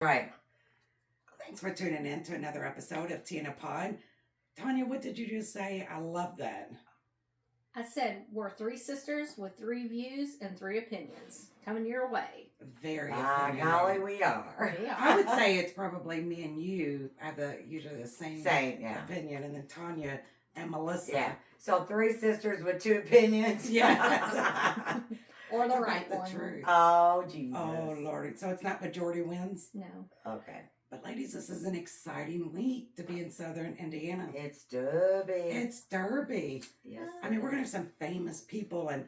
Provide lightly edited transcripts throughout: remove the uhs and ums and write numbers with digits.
Right. Thanks for tuning in to another episode of Tina Pod. Tanya, what did you just say? I love that. I said we're three sisters with three views and three opinions coming your way. Very By opinionated. golly, we are. Yeah. I would say it's probably me and you have usually the same Yeah. opinion, and then Tanya and Melissa. Yeah. So 3 sisters with 2 opinions. Yeah. Or the That's right the one. truth. Oh, Jesus. Oh, Lordy. So it's not majority wins? No. Okay. But ladies, this is an exciting week to be in Southern Indiana. It's Derby. It's Derby. Yes. I mean, we're going to have some famous people and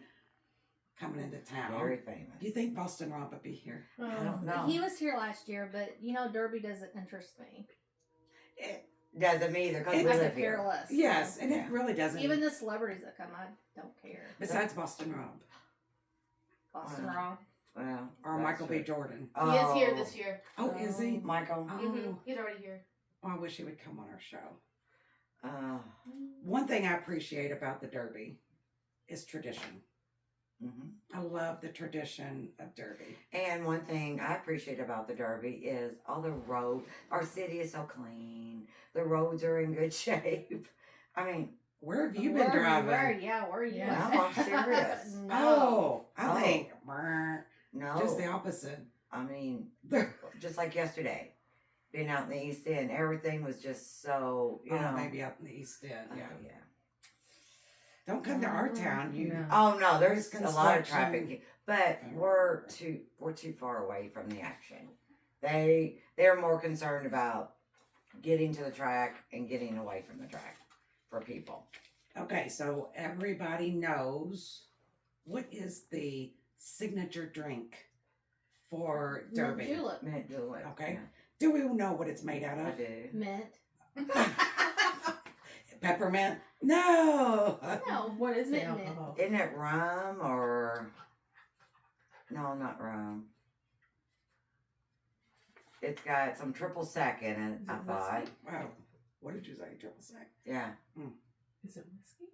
coming into town. Very famous. Do you think Boston Rob would be here? I don't know. He was here last year, but Derby doesn't interest me. It, Doesn't me either because It we I live could care here. less. yes, and Yeah. it really doesn't. Even the celebrities that come, I don't care. Besides Boston Rob Boston Wow. Rob. Well, or that's Michael B. true. Jordan. He is here this year. Oh, is he? Michael. Oh, He's already here. I wish he would come on our show. Uh, One thing I appreciate about the Derby is tradition. mhm. I love the tradition of Derby. And one thing I appreciate about the Derby is all the road. Our city is so clean. The roads are in good shape. I mean, Where have you Where been driving? where are you? Yeah. No, I'm serious. No. Oh, I Oh. think brr, no. just the opposite. I mean, just like yesterday, being out in the East End, everything was just so, you know. Maybe out in the East End. Oh, Yeah. yeah. Don't come to our town. You. No. Oh no, there's There's a lot of construction. traffic, but we're too far away from the action. They're more concerned about getting to the track and getting away from the track for people. Okay, so everybody knows what is the signature drink for Derby. Mint julep. Mint julep. Okay. Do we know what it's made out Yeah, I of? do. Mint. Peppermint? No. No. What is the Mint, mint. alcohol? Isn't it rum or no, not rum. It's got some triple sec in it, Is I it thought. whiskey? Wow. What did you say? Triple sec? Yeah. Is it whiskey?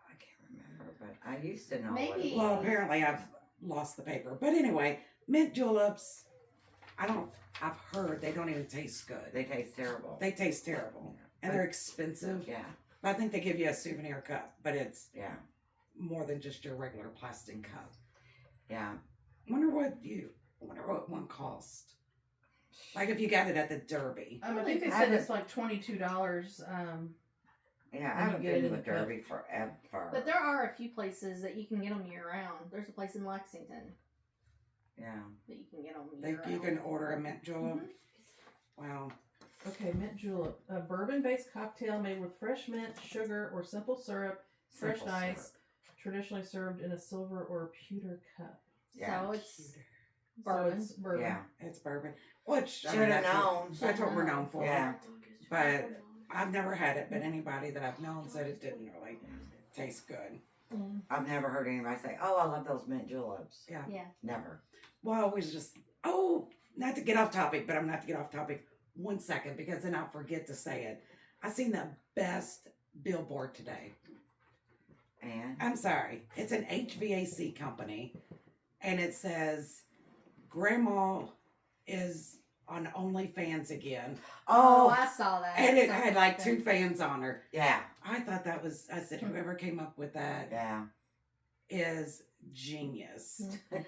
I can't remember, but I used to know Maybe. what it Well, was. apparently I've lost the paper. But anyway, mint juleps, I've heard they don't even taste good. They taste terrible. They taste terrible. And they're expensive. Yeah, I think they give you a souvenir cup, but it's yeah, more than just your regular plastic cup. yeah. Wonder what one cost. Like if you got it at the Derby. I think they I said haven't- it's like $22. Yeah, I When you haven't get it been to in the the cup. Derby forever. But there are a few places that you can get them year round. There's a place in Lexington Yeah. that you can get them year Think round. you can order a mint julep? Mhm. Wow. Okay, mint julep. A bourbon-based cocktail made with fresh mint, sugar, or simple syrup, fresh Simple ice, syrup. traditionally served in a silver or pewter cup. Yeah. So it's So bourbon. it's bourbon. Yeah. It's bourbon. Which I Should mean, have that's what- known. That's what we're known for. Yeah. But I've never had it, but anybody that I've known said it didn't really taste good. Mm, I've never heard anybody say, "Oh, I love those mint juleps." Yeah. yeah. Never. Well, I always just, not to get off topic, but I'm not to get off topic 1 second because then I'll forget to say it. I seen the best billboard today. And I'm sorry. It's an HVAC company and it says, Grandma is on OnlyFans again. Oh, oh, I saw that. And it Something had like that. 2 fans on her. yeah, I thought that was, I said, whoever came up with that yeah. is genius. Mm.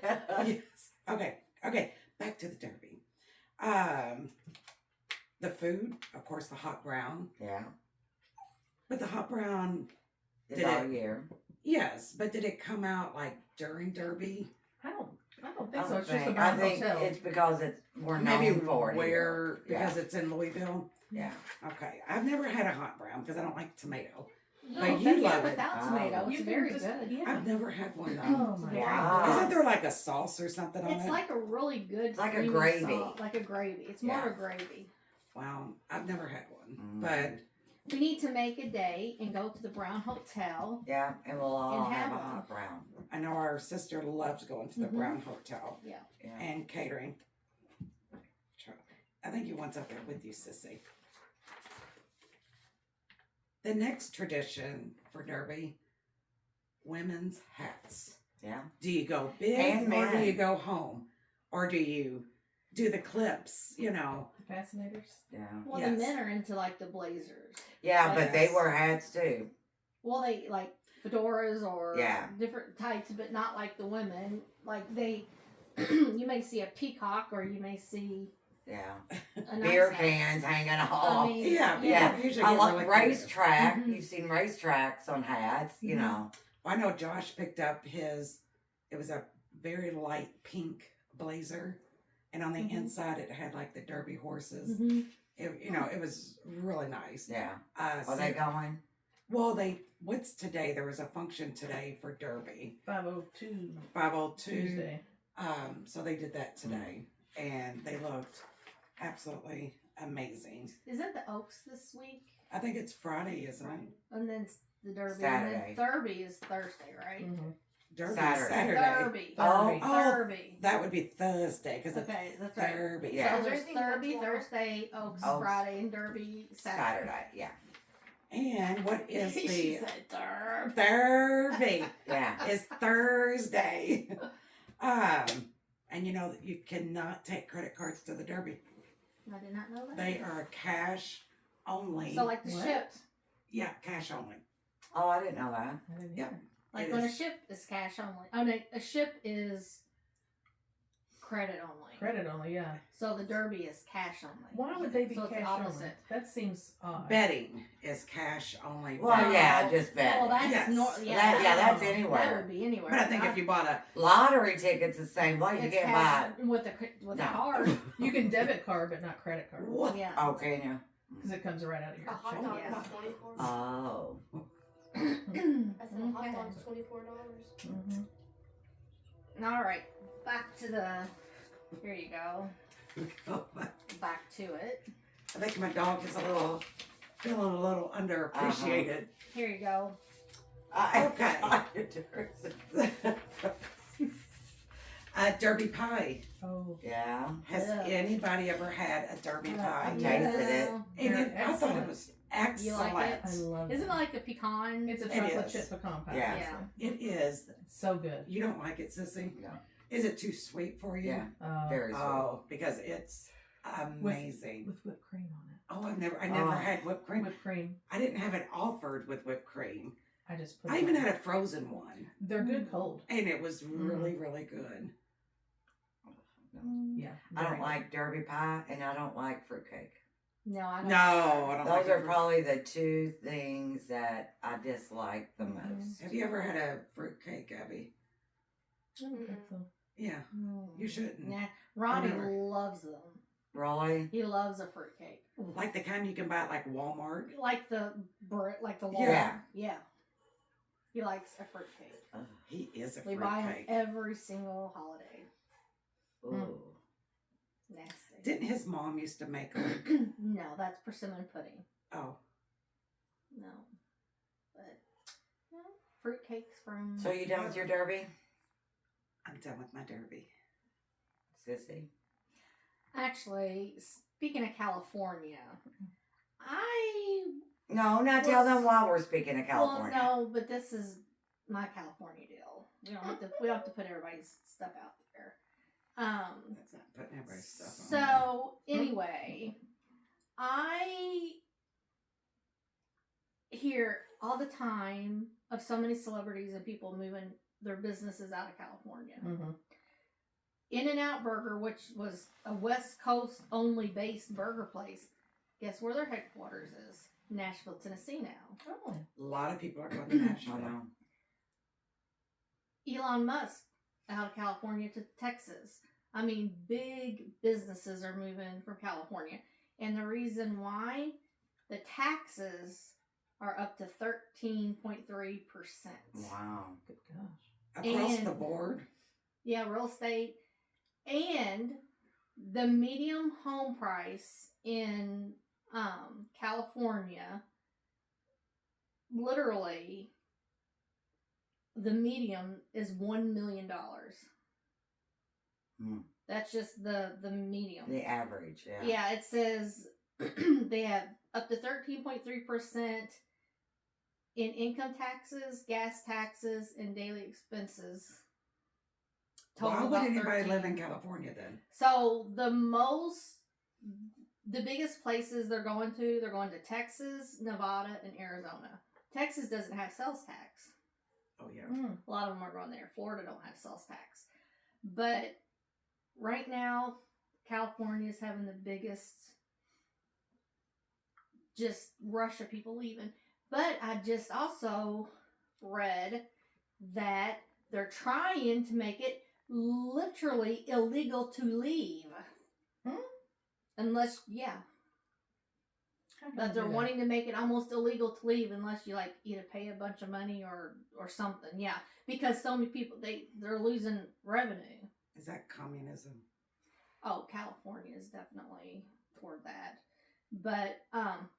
Yes. Okay. Back to the Derby. The food, of course, the hot brown. Yeah. But the hot brown, It's Did all it- year. yes. But did it come out like during Derby? I don't I think so. don't It's just a think- brown I think hotel. it's because we're known Maybe for it. where here. because it's in Louisville. Yeah. Okay, I've never had a hot brown because I don't like tomato. No, But you you love get it. without Oh. tomato. You It's can very just- good. Yeah. I've never had one though. Oh my Wow. god. Isn't there like a sauce or something on It's it? like a really good. It's like a creamy gravy. sauce, like a gravy. It's more Yeah. of a gravy. Wow, I've never had one, Mm. but We need to make a day and go to the Brown Hotel. Yeah, and we'll all And have have a one. hot brown. I know our sister loves going to the Mhm. Brown Hotel Yeah. Yeah. and catering. I think he wants up there with you, sissy. The next tradition for Derby, women's hats. Yeah. Do you go big And or do men. you go home? Or do you do the clips, you know. Fascinators. Yeah. Well, Yes. the men are into like the blazers. Yeah, but they Yes. wear hats too. Well, they like fedoras or Yeah. different types, but not like the women. Like they, you may see a peacock or you may see Yeah. a nice Beer hat. cans hanging I off. mean, Yeah, Yeah. usually I get like really creative. racetrack. Mhm. You've seen racetracks on hats, you Mhm. know. I know Josh picked up it was a very light pink blazer, and on the Mhm. inside it had like the Derby horses. Mhm. It was really nice. Yeah. Uh, Are they going? well, what's today? There was a function today for Derby, 502 502. Tuesday. So they did that today, and they looked absolutely amazing. Isn't the Oaks this week? I think it's Friday, isn't it? And then the Derby. Saturday. And then Derby is Thursday, right? Mm-hmm. Derby Saturday. Derby. Oh. Derby. That would be Thursday because Okay, that's right. Derby. Yeah. So there's Thursday, that's Derby, tomorrow. Thursday, Oaks, Oaks. Friday, and Derby Saturday. Saturday. Yeah. And what is she the said Derby. Derby? Yeah. It's Thursday. And you know that you cannot take credit cards to the Derby. I did not know that. They are cash only. So like the What? ship. Yeah, cash only. Oh, I didn't know that. I didn't Yeah. either. Like It when is. a ship is cash only. Oh no, a ship is credit only. Credit only, yeah. So the Derby is cash only. Why would they be So it's cash only? opposite. That seems odd. Betting is cash only. Well, yeah, just bet. Well, that's Yes. That's That anywhere. would be anywhere. But I think if you bought a Lottery tickets the same way. You it's can't cash buy. with a No. card. You can debit card, but not credit card. what? Yeah. Oh, can you? Because it comes right out of your A hot check. dog Yeah. is 24. Oh. I said a hot Okay. dog's $24. Mm-hmm. All right, back to the. Here you go. Back to it. I think my dog is feeling a little underappreciated. Here you go. Okay. Derby pie. Oh, Yeah. Has Yeah. anybody ever had a Derby pie? I've tasted it. And They're I thought it excellent. was You like excellent. it? I love Isn't it. it like a pecan? It's a It chocolate is. chip pecan pie. Yeah. Yeah. It is. It's so good. You don't like it, Sissy? No. Is it too sweet for you? Yeah. Very sweet. Oh, because it's amazing. With whipped cream on it. Oh, I never Oh. had whipped cream. Whipped cream. I didn't have it offered with whipped cream. I just put I it even on. had a frozen one, They're good cold. and it was really, really good. Yeah. I very don't like Derby pie and I don't like fruitcake. No, I don't. No, I don't like Those are it. probably the two things that I dislike the Mm-hmm. most. Have you ever had a fruitcake, Abby? I don't think so. Yeah, Mm. you shouldn't. Nah, Ronnie never. loves them. Really? He loves a fruitcake. Like the kind you can buy at like Walmart. Like the long. Yeah. Yeah. He likes a fruitcake. Ugh. He is a We buy them fruitcake. every single holiday. Ooh. Nasty. Didn't his mom used to make them? No, that's persimmon pudding. Oh, No. But fruitcakes from. So you done with your Derby, I'm done with my Derby. Sissy? Actually, speaking of California, No, now tell them why we're speaking of California. Well, no, but this is my California deal. We don't have to put everybody's stuff out there. That's not putting everybody's stuff on. So anyway, I hear all the time of so many celebrities and people moving their businesses out of California. Mm-hmm. In-N-Out Burger, which was a West Coast only based burger place, guess where their headquarters is? Nashville, Tennessee now. Oh. A lot of people are going to I Nashville. know. Elon Musk out of California to Texas. I mean, big businesses are moving from California. And the reason why, the taxes are up to 13.3%. Wow. Good gosh. Across And- the board. Yeah, real estate. And the medium home price in California, literally, the medium is $1 million. Hmm. That's just the medium. The average, yeah. Yeah, it says they have up to 13.3% in income taxes, gas taxes, and daily expenses. total Why would about anybody 13. live in California then? So the biggest places they're going to Texas, Nevada, and Arizona. Texas doesn't have sales tax. Oh yeah. A lot of them are going there. Florida don't have sales tax. But right now, California is having the biggest just rush of people leaving. But I just also read that they're trying to make it literally illegal to leave. Unless, but they're wanting to make it almost illegal to leave unless you like either pay a bunch of money or something. Yeah, because so many people they're losing revenue. Is that communism? Oh, California is definitely toward that. But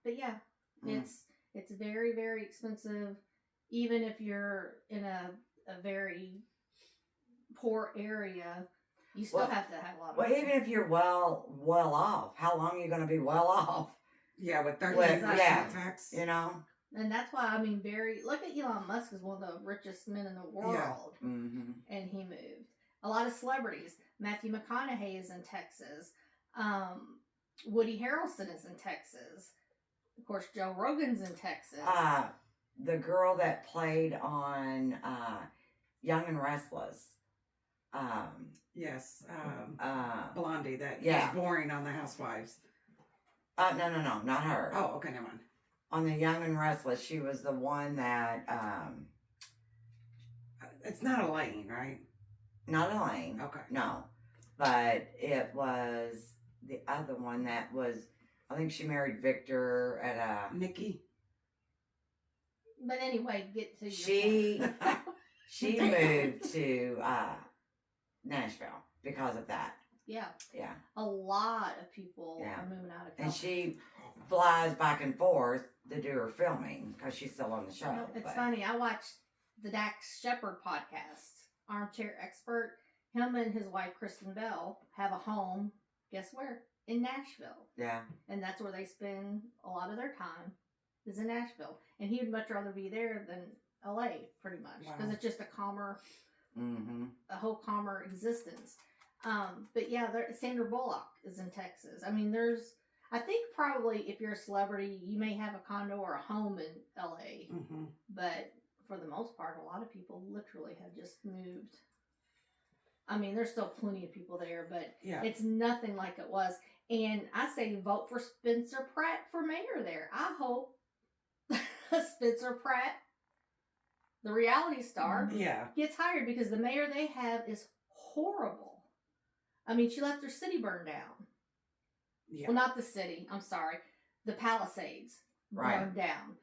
yeah, it's very, very expensive. Even if you're in a very poor area, you still have to have a lot of Well, money. even if you're well off, how long are you going to be well off? Yeah, with 13% yeah. tax. You know? And that's why, look at Elon Musk is one of the richest men in the world. Yeah. Mm-hmm. And he moved. A lot of celebrities. Matthew McConaughey is in Texas. Woody Harrelson is in Texas. Of course, Joe Rogan's in Texas. The girl that played on Young and Restless. Yes. Blondie that yeah. was boring on the Housewives. No, not her. Oh, okay, never mind. On the Young and Restless, she was the one that it's not Elaine, right? not Elaine. Okay. No. But it was the other one that was, I think she married Victor at a... Nikki. But anyway, get to your point. She moved to Nashville because of that. Yeah. Yeah. A lot of people are moving out of California. And she flies back and forth to do her filming because she's still on the show. No, it's funny. I watched the Dax Shepard podcast, Armchair Expert. Him and his wife, Kristen Bell, have a home, guess where? In Nashville. Yeah. And that's where they spend a lot of their time, is in Nashville. And he would much rather be there than LA, pretty much. Because Wow. it's just a calmer, Mm-hmm. a whole calmer existence. But yeah, Sandra Bullock is in Texas. I think probably if you're a celebrity, you may have a condo or a home in LA. Mm-hmm. But for the most part, a lot of people literally have just moved. There's still plenty of people there, but it's nothing like it was. And I say vote for Spencer Pratt for mayor there. I hope Spencer Pratt, the reality star, gets hired because the mayor they have is horrible. She let their city burn down. Yeah. Well, not the city. I'm sorry. The Palisades Right. burned down.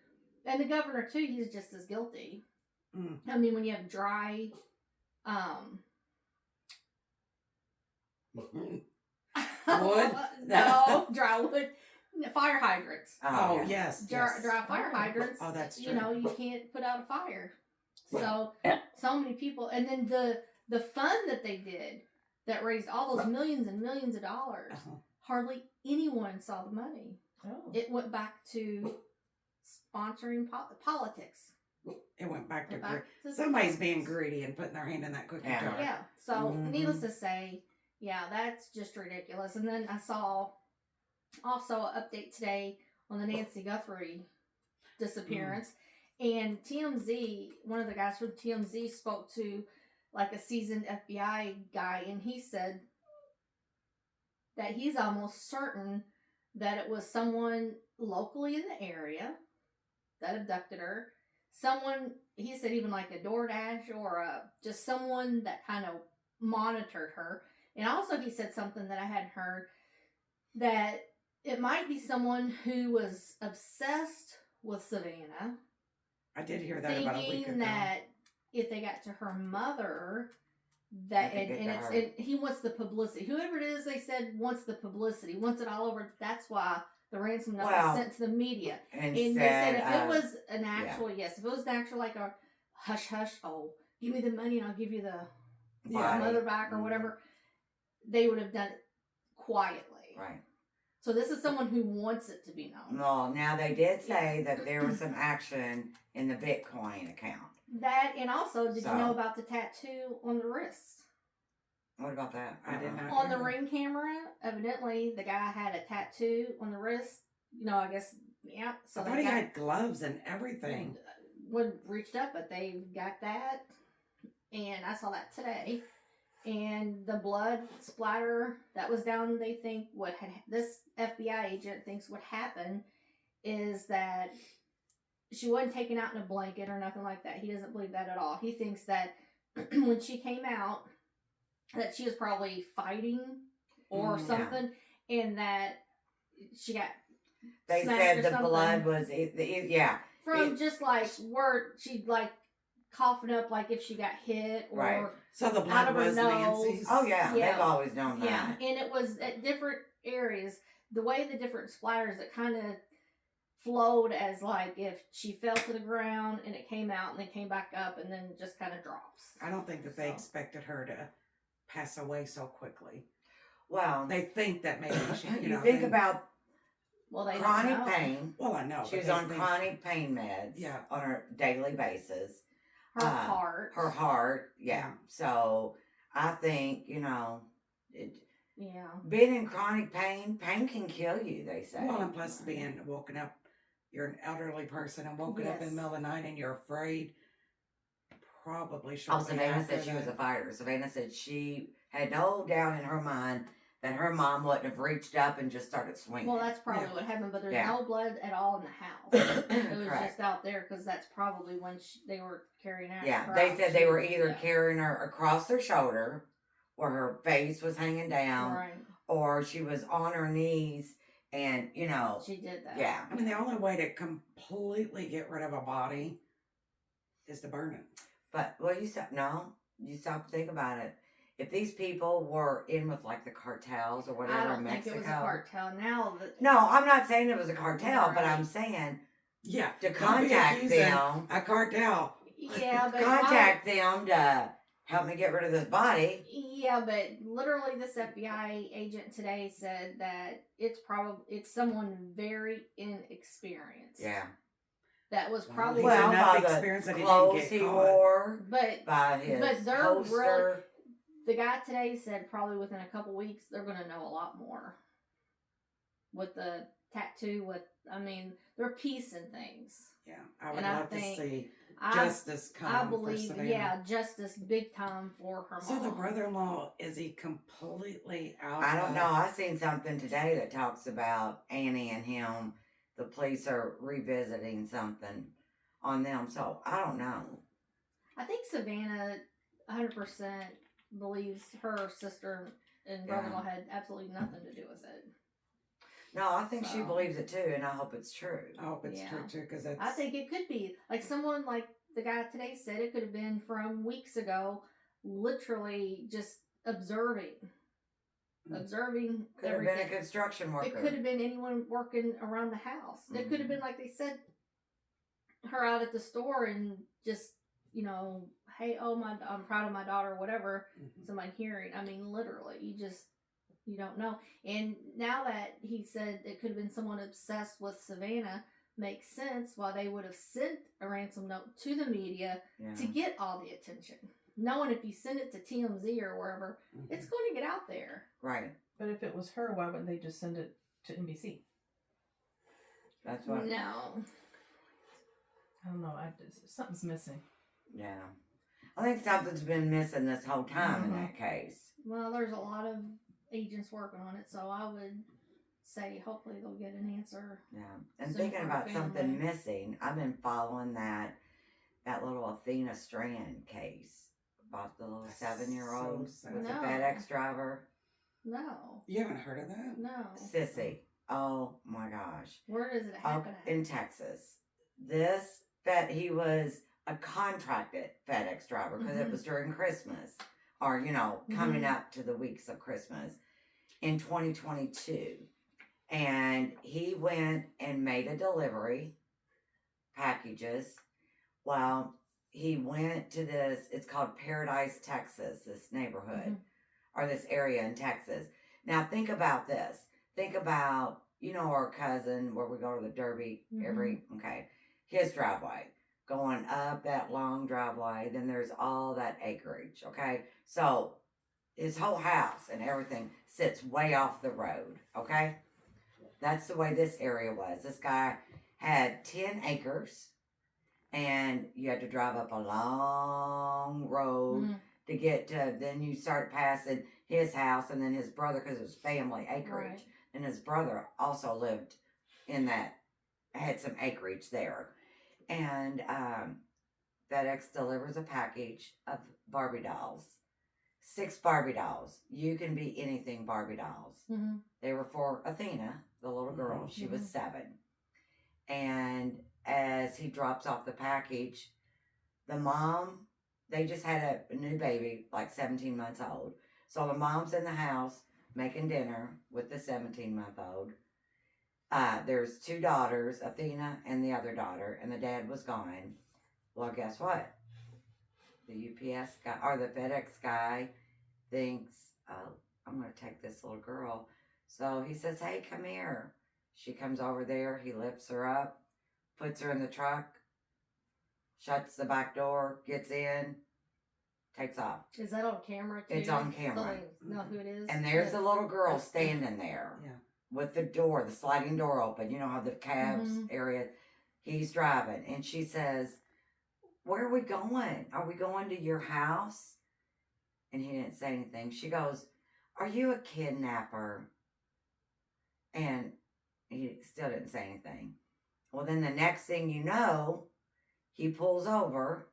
And the governor, too, he's just as guilty. Mm. When you have dry... Wood? No, dry wood. Fire hydrants. Oh, yes. Dry fire hydrants. Oh, that's true. You can't put out a fire. So many people. And then the fund that they did that raised all those millions and millions of dollars, hardly anyone saw the money. Oh. It went back to sponsoring politics. It went back to to somebody's politics. being greedy and putting their hand in that cookie jar. Yeah. So, Mhm. needless to say, that's just ridiculous. And then I saw also an update today on the Nancy Guthrie disappearance. And TMZ, one of the guys from TMZ spoke to like a seasoned FBI guy, and he said that he's almost certain that it was someone locally in the area that abducted her. Someone, he said even like a DoorDash or just someone that kind of monitored her. And also he said something that I hadn't heard, that it might be someone who was obsessed with Savannah. I did hear that about a week Thinking ago. that if they got to her mother, that They could get to her. and he wants the publicity. Whoever it is, they said wants the publicity, wants it all over. That's why the ransom note was sent to the media. And And they said if said, it was an actual, if it was an actual like a hush hush, give me the money and I'll give you the Yeah. mother back or whatever, they would have done it quietly. Right. So this is someone who wants it to be known. Well, now they did say that there was some action in the Bitcoin account. That, and also, did So- you know about the tattoo on the wrist? What about that? I did not. On the hear that. ring camera, evidently the guy had a tattoo on the wrist. I guess, yeah. So I they thought he got- had gloves and everything. Would reached up, but they got that, and I saw that today. And the blood splatter that was down, they think what had this FBI agent thinks what happened is that she wasn't taken out in a blanket or nothing like that. He doesn't believe that at all. He thinks that when she came out, that she was probably fighting or Yeah. something, and that she got They smacked said or the something. blood was, yeah. From It- just like where she'd like coughing up, like if she got hit or Right. So the out blood of her was nose. Nancy's. Oh, yeah, Yeah. they've always known yeah, that. and it was at different areas. The way the different splatters, it kind of flowed as like if she fell to the ground and it came out and then came back up and then just kind of drops. I don't think that they So. expected her to pass away so quickly. Well, They think that maybe she, you think they- about Well, they don't chronic know. pain. Well, I know. She but was they on think- chronic pain meds Yeah. on a daily basis. Her heart. Her heart, yeah. Yeah. So I think, Yeah. being in chronic pain can kill you, they say. Well, and plus being woken up, you're an elderly person and woken up in the Yes. middle of the night and you're afraid. Probably Oh, shortly Savannah after said she was a that. fighter. Savannah said she had no doubt in her mind that her mom wouldn't have reached up and just started swinging. Well, that's probably Yeah. what happened, but there's Yeah. no blood at all in the house. It was Correct. just out there because that's probably when they were carrying out. Yeah, her they out. said She they were was- either yeah. carrying her across their shoulder, where her face was hanging down, Right. or she was on her knees, and She did that. yeah. I mean, the only way to completely get rid of a body is to burn it. But you stop. No, you stop to think about it. If these people were in with like the cartels or whatever I in don't think Mexico, it was a cartel. Now that no, I'm not saying it was a cartel, but Right. I'm saying Yeah. to don't be contact accusing them, A cartel. yeah, but contact them to help me get rid of this body. Yeah, but literally, this FBI agent today said that it's someone very inexperienced. Yeah. That was He's probably Well, enough by the experience that he didn't clothes get he caught. wore, but by his But they're poster. the guy today said probably within a couple weeks they're going to know a lot more. With the tattoo, they're piecing things. Yeah, I would And I love to think see I justice come I for believe, Savannah. yeah, justice big time for her mom. So the brother-in-law, is he completely out? I don't of- know. I seen something today that talks about Annie and him. The police are revisiting something on them, so I don't know. I think Savannah 100% believes her sister and Yeah. brother-in-law had absolutely nothing to do with it. No, I think she So- believes it too, and I hope it's true. I hope it's Yeah. true too, because that's. I think it could be like someone like the guy today said it could have been from weeks ago, literally just observing Mm. Could have been a everything. construction worker. It could have been anyone working around the house. It could have Mhm. been like they said, her out at the store and just hey, I'm proud of my daughter, whatever. Mhm. Somebody hearing. I mean, literally, you don't know. And now that he said it could have been someone obsessed with Savannah, makes sense why they would have sent a ransom note to the media Yeah. to get all the attention. Knowing if you send it to TMZ or wherever, Mhm. it's going to get out there. Right. But if it was her, why wouldn't they just send it to NBC? That's what. No. I don't know. Something's missing. Yeah. I think something's been missing this whole time in Mm-hmm. that case. Well, there's a lot of agents working on it, so I would say hopefully they'll get an answer. Yeah. And Soon thinking for about the something family. missing, I've been following that little Athena Strand case about the little That's 7-year-old so sad. with the No. FedEx driver. No. You haven't heard of that? No. Sissy. Oh my gosh. Where does it Oh, happen at? in Texas. He was a contracted FedEx driver because it Mhm. was during Christmas or, coming up to the weeks of Christmas in 2022. And he went and made a delivery packages. Well, he went to it's called Paradise, Texas, this neighborhood or this area in Texas. Now think about this. Think about, our cousin where we go to the Derby his driveway. Going up that long driveway, then there's all that acreage, okay? So his whole house and everything sits way off the road. Okay, that's the way this area was. This guy had 10 acres, and you had to drive up a long road Mhm. to get to. Then you start passing his house, and then his brother, because it was family acreage, Right. and his brother also lived in that, had some acreage there, and FedEx delivers a package of Barbie dolls. 6 Barbie dolls. You can be anything Barbie dolls. Mm-hmm. They were for Athena, the little girl. She was Mhm. 7. And as he drops off the package, the mom, they just had a new baby, like 17 months old. So the mom's in the house making dinner with the 17-month-old. There's 2 daughters, Athena and the other daughter, and the dad was gone. Well, guess what? The UPS guy or the FedEx guy thinks, oh, I'm going to take this little girl. So he says, hey, come here. She comes over there. He lifts her up, puts her in the truck, shuts the back door, gets in, takes off. Is that on camera too? It's on So camera. they know who it is. And there's Yeah. the little girl standing there Yeah. with the door, the sliding door open. You know how the cabs Mhm. area, he's driving. And she says, where are we going? Are we going to your house? And he didn't say anything. She goes, are you a kidnapper? And he still didn't say anything. Well, then the next thing you know, he pulls over.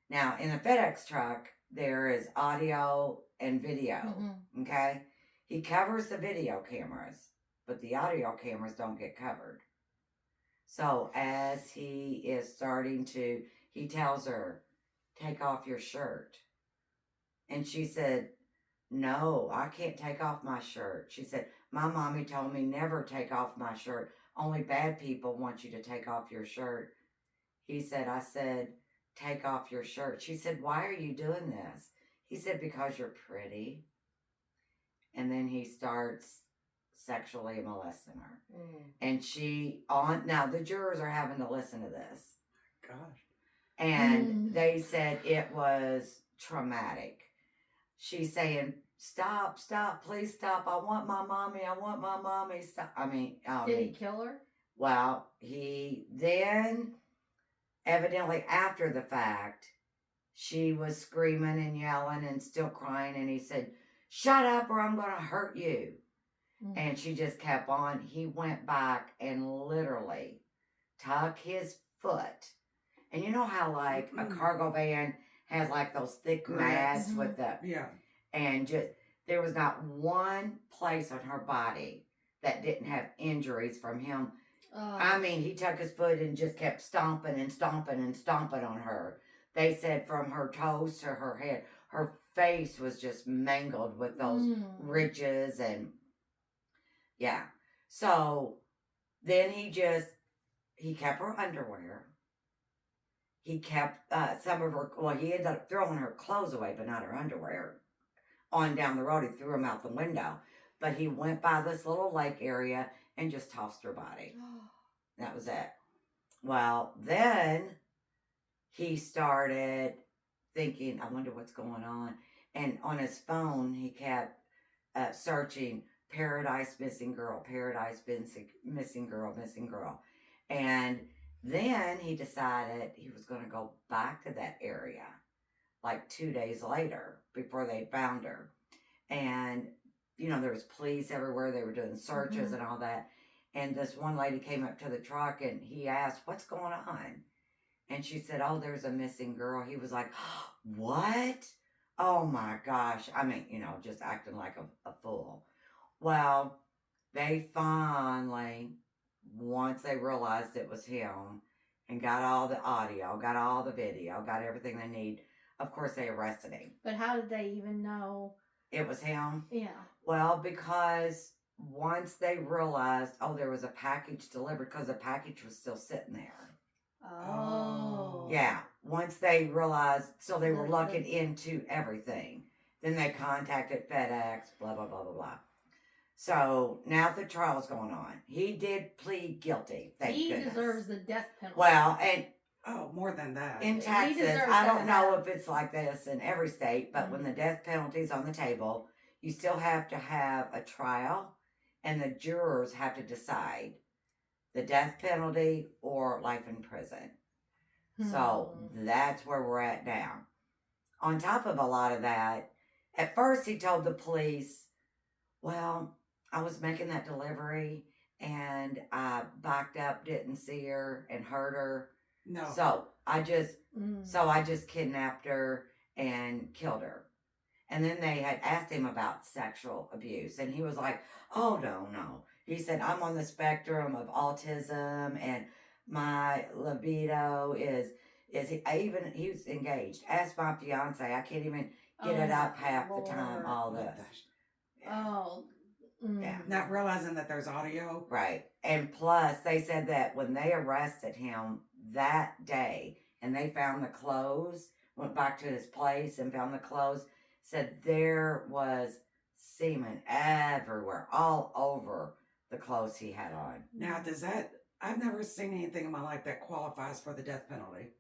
Now, in a FedEx truck, there is audio and video. Mhm. Okay? He covers the video cameras, but the audio cameras don't get covered. So as he is starting to, he tells her, take off your shirt. And she said, no, I can't take off my shirt. She said, my mommy told me never take off my shirt. Only bad people want you to take off your shirt. He said, I said, take off your shirt. She said, why are you doing this? He said, because you're pretty. And then he starts sexually molesting her. And now the jurors are having to listen to this. Gosh. And they said it was traumatic. She's saying, stop, please stop. I want my mommy, stop. Did he kill her? Well, he then, evidently after the fact, she was screaming and yelling and still crying, and he said, shut up or I'm going to hurt you. Mhm. And she just kept on. He went back and literally took his foot. And you know how, like, a cargo van has, like, those thick mats with the... Yeah. And just, there was not one place on her body that didn't have injuries from him. He took his foot and just kept stomping and stomping and stomping on her. They said from her toes to her head, her face was just mangled with those ridges and, yeah. So then he kept her underwear. He kept some of her, he ended up throwing her clothes away, but not her underwear. On down the road, he threw them out the window. But he went by this little lake area and just tossed her body. That was it. Well, then he started thinking, I wonder what's going on. And on his phone, he kept searching Paradise Missing Girl, Paradise Missing Girl. And then he decided he was going to go back to that area like 2 days later before they found her. And, there was police everywhere. They were doing searches and all that. And this one lady came up to the truck and he asked, what's going on? And she said, oh, there's a missing girl. He was like, what? Oh my gosh. Just acting like a fool. Well, they finally, once they realized it was him and got all the audio, got all the video, got everything they need, of course they arrested him. But how did they even know it was him? Yeah. Well, because once they realized, there was a package delivered, because the package was still sitting there. Oh. Yeah. Once they realized, so they were looking into everything. Then they contacted FedEx, blah, blah, blah, blah, blah. So now the trial's going on. He did plead guilty. Thank goodness. He deserves the death penalty. Well, and Oh, more than that. In He Texas, deserves I to don't know have- if it's like this in every state, but when the death penalty's on the table, you still have to have a trial, and the jurors have to decide the death penalty or life in prison. So that's where we're at now. On top of a lot of that, at first he told the police, well, I was making that delivery and I backed up, didn't see her and hurt her. No. So I just Mm. kidnapped her and killed her. And then they had asked him about sexual abuse, and he was like, "Oh no." He said, "I'm on the spectrum of autism, and my libido is he was engaged. Ask my fiance, I can't even get Oh it up my half the time. Lord. All What this, the yeah. Oh. Mm. Yeah. Not realizing that there's audio. Right. And plus, they said that when they arrested him that day and they found the clothes, went back to his place and found the clothes, said there was semen everywhere, all over the clothes he had on. Now, does that? I've never seen anything in my life that qualifies for the death penalty.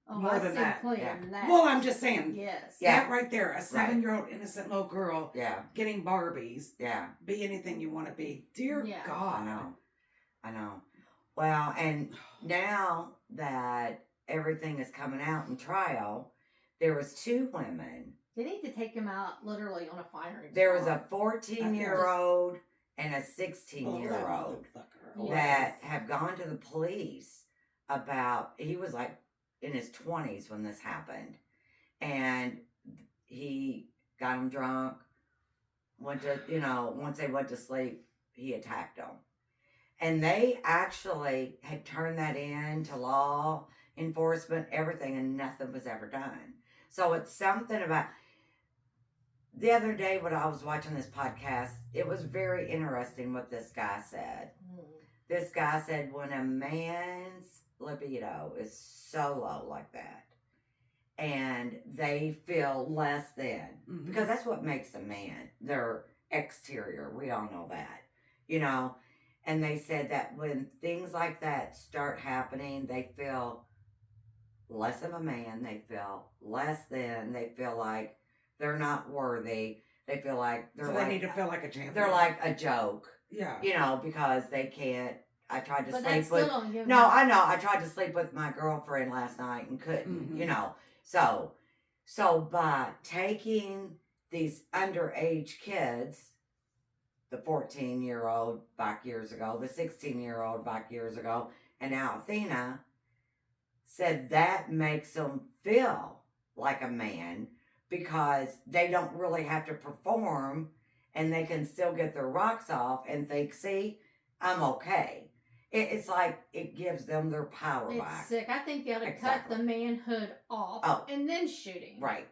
Oh, More I've than seen that, plenty yeah. of that. Well, I'm just saying. Yes. Yeah. That right there, a 7-year-old innocent little girl Yeah. getting Barbies. Yeah. Be anything you want to be. Dear Yeah. God. I know. Well, and now that everything is coming out in trial, there was 2 women. They need to take him out literally on a firing There was squad. a 14-year-old and a 16-year-old Yeah. that have gone to the police about, he was like in his 20s when this happened, and he got him drunk, went to, once they went to sleep, he attacked them. And they actually had turned that in to law enforcement, everything, and nothing was ever done. So it's something about, the other day when I was watching this podcast, it was very interesting what this guy said. Mm. This guy said when a man's libido is so low like that, and they feel less than, Mhm. because that's what makes a man, their exterior. We all know that, And they said that when things like that start happening, they feel less of a man. They feel less than. They feel like they're not worthy. They feel like So they need to feel like a champion. they're like a joke, Yeah. because they can't. I tried to But that sleep still with. don't give No, him- I know. I tried to sleep with my girlfriend last night and couldn't. Mhm. So by taking these underage kids, the 14-year-old back years ago, the 16-year-old back years ago, and now Athena, said that makes them feel like a man because they don't really have to perform and they can still get their rocks off and think, see, I'm okay. It's like it gives them their power It's back. sick. I think they ought to Exactly. cut the manhood off Oh. and then shooting. Right.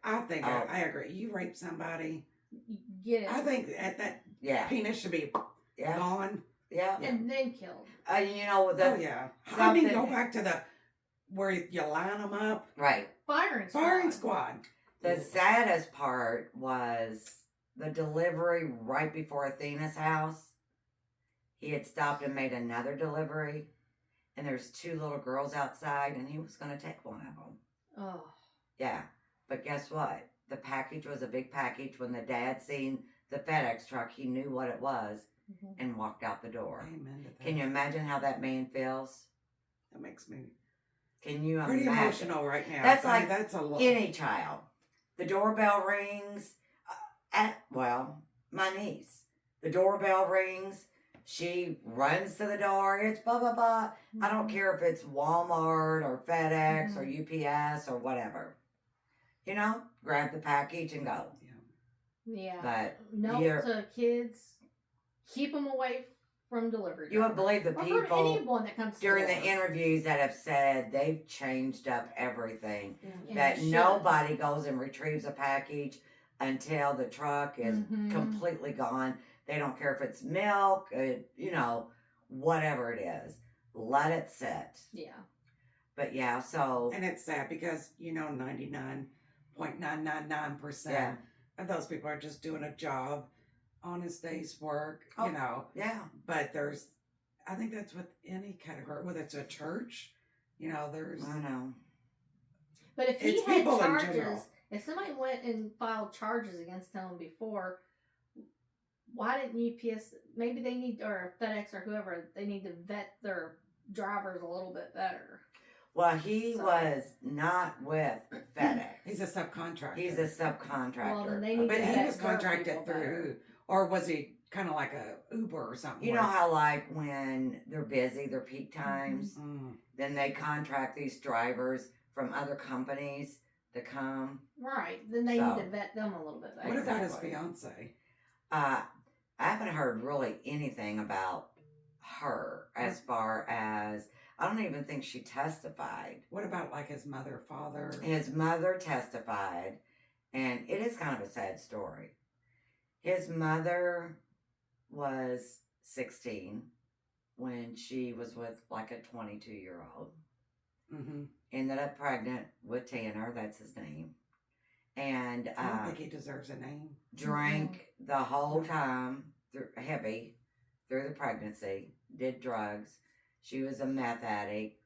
I think Oh. I agree. You rape somebody. Get it. I think that Yeah. penis should be Yeah. gone. Yeah. and then killed. Oh yeah. I mean, go back to where you line them up. Right. Firing Squad. The saddest part was the delivery right before Athena's house. He had stopped and made another delivery, and there's 2 little girls outside, and he was going to take one of them. Oh. Yeah, but guess what? The package was a big package. When the dad seen the FedEx truck, he knew what it was Mhm. and walked out the door. Amen to that. Can you imagine how that man feels? That makes me Can you pretty imagine? emotional right now. That's I mean, like that's a lot. Any child. The doorbell rings. My niece. The doorbell rings. She runs to the door. It's blah, blah, blah. I don't care if it's Walmart or FedEx or UPS or whatever. Grab the package and go. Yeah. But Note to kids, keep them away from delivery. you wouldn't believe the or from people anyone that comes during to the door. interviews that have said they've changed up everything. And That they should. nobody goes and retrieves a package until the truck is Mhm. completely gone. They don't care if it's milk, whatever it is. Let it sit. Yeah. But yeah, so And it's sad because 99.999% of those people are just doing a job, honest day's work, Oh. yeah, But I think that's with any category, whether it's a church, there's I know. But if he It's had people in charges, general. if somebody went and filed charges against him before, why didn't UPS? Maybe they need, or FedEx or whoever, they need to vet their drivers a little bit better. Well, he So- was not with FedEx. he's a subcontractor. He's a subcontractor. Well, then they need but to he vet was their contracted people through, better. or was he kind of like a Uber or something? You know how, like, when they're busy, their peak times, Mm. then they contract these drivers from other companies to come. Right. Then they So- need to vet them a little bit better. What about his Exactly. fiance? I haven't heard really anything about her as far as, I don't even think she testified. What about like his mother, father? His mother testified, and it is kind of a sad story. His mother was 16 when she was with like a 22-year-old. Mm-hmm. Ended up pregnant with Tanner, that's his name. And I don't think he deserves a name. drank the whole time, heavy, through the pregnancy, did drugs. She was a meth addict.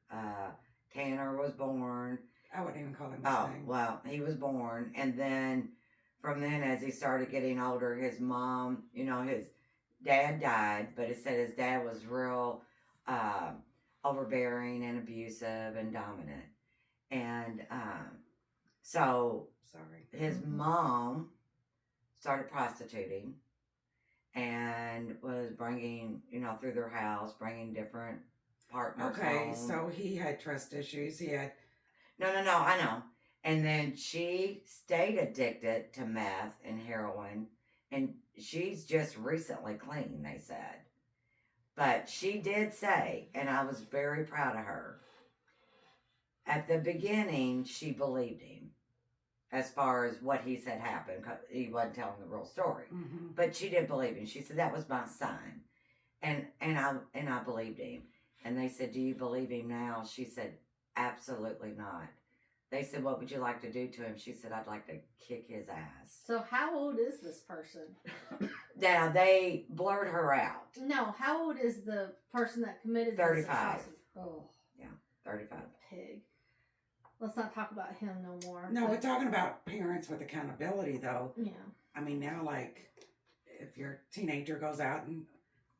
Tanner was born. I wouldn't even call him his Oh, name. well, he was born. And then from then, as he started getting older, his mom, his dad died, but it said his dad was real overbearing and abusive and dominant. And so Sorry. his mom started prostituting and was bringing, through their house, bringing different partners Okay, home. so he had trust issues. He had. No, I know. And then she stayed addicted to meth and heroin, and she's just recently clean, they said. But she did say, and I was very proud of her, at the beginning, she believed him as far as what he said happened, 'cause he wasn't telling the real story. Mm-hmm. But she did believe him. She said, that was my son. And I believed him. And they said, do you believe him now? She said, absolutely not. They said, what would you like to do to him? She said, I'd like to kick his ass. So how old is this person? Now, they blurred her out. No, how old is the person that committed this 35. atrocity? Oh, 35. pig. Let's not talk about him no more. No, But- we're talking about parents with accountability, though. Yeah. I mean, now, like, if your teenager goes out and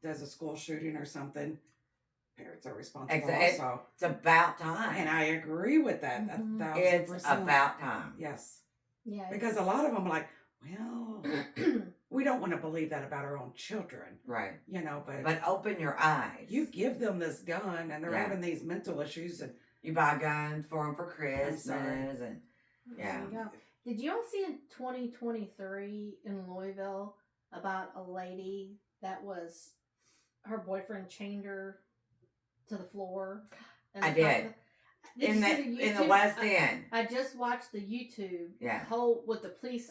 does a school shooting or something, parents are responsible Exact- also. It's about time. And I agree with that. Mhm. 1,000%. It's about time. Yes. Yeah. Because a lot of them are like, well, we don't want to believe that about our own children, Right. but But open your eyes. you give them this gun and they're Yeah. having these mental issues and You buy guns for them for Christmas. sorry. And yeah. There you go. Did you all see in 2023 in Louisville about a lady that was her boyfriend chained her to the floor? I did. Did in you the see the in the YouTube? West End. I just watched the YouTube Yeah. whole with the police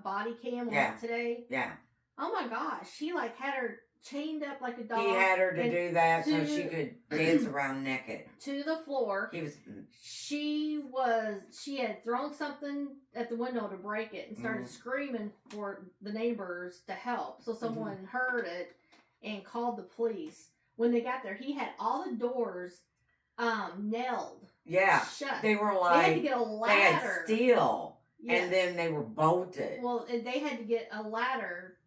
body cam on Yeah. it today. Yeah. Oh my gosh, he like had her chained up like a dog. He had her to and do that so to- she could dance around naked. to the floor. He was She had thrown something at the window to break it and started screaming for the neighbors to help. So someone heard it and called the police. When they got there, he had all the doors nailed yeah. shut. They were They had to like get a they had ladder. steel Yeah. and then they were bolted. Well, and they had to get a ladder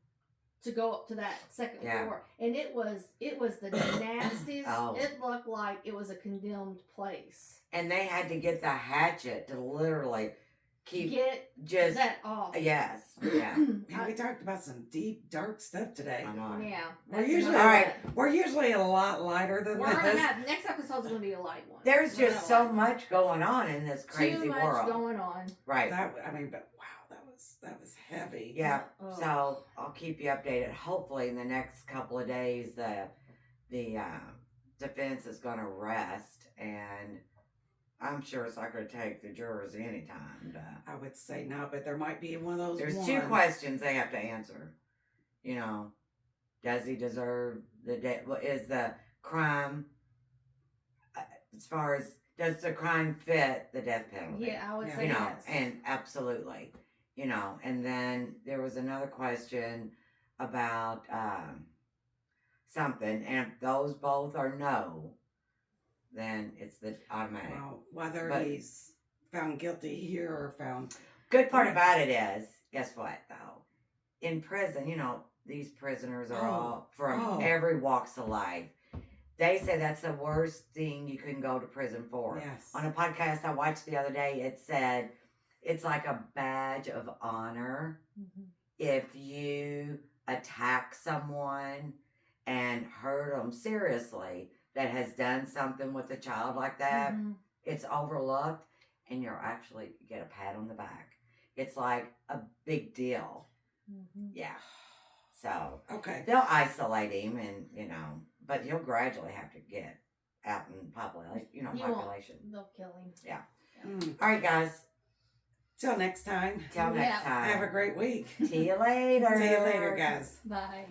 to go up to that second Yeah. floor, and it was the nastiest. Oh. It looked like it was a condemned place. And they had to get the hatchet to literally keep Get just that off. yes. Yeah. man, we talked about some deep, dark stuff today. I know. Yeah. We're that's usually another All right. one. We're usually a lot lighter than We're gonna this. have next episode's gonna be a light one. There's Not just a so light one. much going on in this crazy Too much world. going on. Right. But wow, that was heavy. Yeah. Oh. So I'll keep you updated. Hopefully, in the next couple of days, the defense is going to rest, and I'm sure it's not going to take the jurors any time. I would say no, but there might be one of those. There's ones. 2 questions they have to answer. Does he deserve the death? What is the crime? As far as does the crime fit the death penalty? Yeah, I would Yeah. say yes. And absolutely, and then there was another question about something, and if those both are no, then it's the automatic. Well, whether But- he's found guilty here or found. Good part about it is, guess what though? In prison, these prisoners are Oh. all from Oh. every walks of life. They say that's the worst thing you can go to prison for. Yes. On a podcast I watched the other day, it said it's like a badge of honor if you attack someone and hurt them seriously that has done something with a child like that. Mhm. It's overlooked and you're actually get a pat on the back. It's like a big deal. Mhm. Yeah. So Okay. they'll isolate him and but he'll gradually have to get out in public, He won't. population. They'll kill him. Mm. All right, guys. Till next time. Till next Yeah. time. Have a great week. See you later. See you later, guys. Bye.